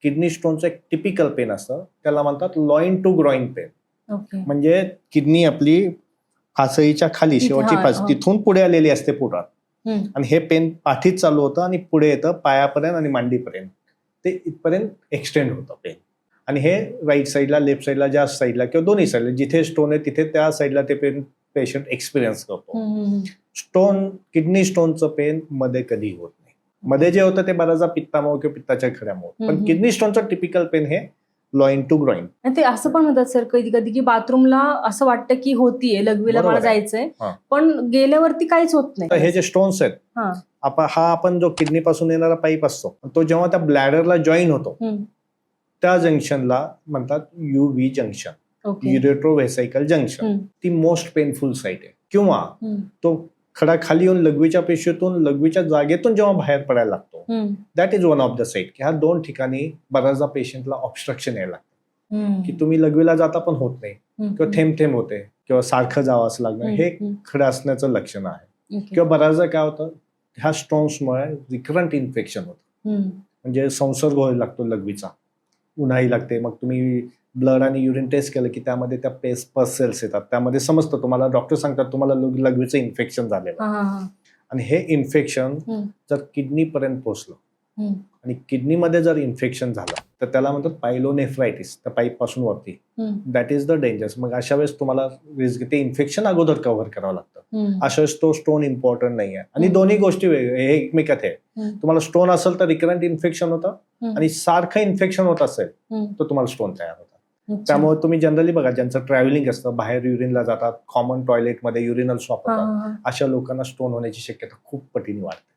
Kidney स्टोनचं एक typical pen असतं, त्याला म्हणतात loin to groin pain. Okay. म्हणजे किडनी आपली फासळीच्या खाली तिथे, शेवटची हा, फास हा. तिथून पुढे आलेली असते पोटात, हम्म. आणि हे पेन पाठीत चालू होतं आणि पुढे येतं पायापर्यंत आणि मांडीपर्यंत, ते इथपर्यंत एक्सटेंड होतं पेन. आणि हे राईट साईडला, लेफ्ट साईडला, ज्या साईडला किंवा दोन्ही साईडला जिथे स्टोन आहे तिथे त्या साईडला ते पेन पेशंट एक्सपिरियन्स करतो. हम्म. स्टोन, किडनी स्टोनचं पेन मध्ये कधी होत नाही. मध्ये जे होतं ते बऱ्याचदा पित्तामुळे किंवा पित्ताच्या खड्यामुळे, पण किडनी स्टोनचं टिपिकल पेन हे लॉइन टू ग्रॉइन. आणि ते असं पण म्हणतात सर कधी कधी की बाथरूमला असं वाटतं की होतीये, लघवीला बरोबर मला आहे. जायचंय, हा. पण गेल्यावरती काहीच होत तर नाही. हे जे स्टोन्स आहेत, हा. हा आपण जो किडनी पासून येणारा पाईप असतो, तो जेव्हा त्या ब्लॅडरला जॉईन होतो हम्म. त्या जंक्शनला म्हणतात UV जंक्शन, ओके. युरेट्रोव्हेसिकल जंक्शन. हम्म. ती मोस्ट पेनफुल साईट आहे. किंवा हम्म. तो खडा खाली येऊन लघवीच्या पेशीतून, लघवीच्या जागेतून जेव्हा बाहेर पडायला लागतो, हम्म. That is one of the site. ह्या दोन ठिकाणी बऱ्याचदा पेशंटला ऑब्स्ट्रक्शन यायला लागतं, हम्म. की तुम्ही लघवीला जाता पण होत नाही, हम्म. किंवा थेंब थेंब होते, किंवा सारखं जावं असं लागणं, हे हम्म. खडं असण्याचं लक्षण आहे. ओके. किंवा बऱ्याचदा काय होतं, ह्या स्टोन्समुळे रिकरंट इन्फेक्शन होतं, हम्म. म्हणजे संसर्ग व्हायला लागतो लघवीचा, उन्हाळी लागते. मग तुम्ही ब्लड आणि युरिन टेस्ट केलं की त्यामध्ये त्या पस सेल्स येतात, त्यामध्ये समजतं तुम्हाला, डॉक्टर सांगतात तुम्हाला लघवीचं इन्फेक्शन झालेलं. हा, हा. आणि हे इन्फेक्शन हम्म. जर किडनी पर्यंत पोहोचलं हम्म. आणि किडनीमध्ये जर इन्फेक्शन झालं तर त्याला म्हणतात पायलोनेफ्रायटिस, त्या पाईप पासून वरती. हम्म. That is the dangers. मग अशा वेळेस तुम्हाला ते इन्फेक्शन अगोदर कव्हर करावं लागतं. हम्म. अशा वेळेस तो स्टोन इम्पॉर्टंट नाही आहे. आणि हम्म. दोन्ही गोष्टी वेगळे, हे एकमेकात आहे. हम्म. तुम्हाला स्टोन असेल तर रिकरंट इन्फेक्शन होतं, हम्म. आणि सारखं इन्फेक्शन होत असेल हम्म. तर तुम्हाला स्टोन तयार होतात. अच्छा. त्यामुळे तुम्ही जनरली बघा, ज्यांचं ट्रॅव्हलिंग असतं, बाहेर युरिनला जातात, कॉमन टॉयलेटमध्ये युरिनल्स हा, वापरतात, हा, हा. अशा लोकांना स्टोन होण्याची शक्यता खूप पटीने वाढते.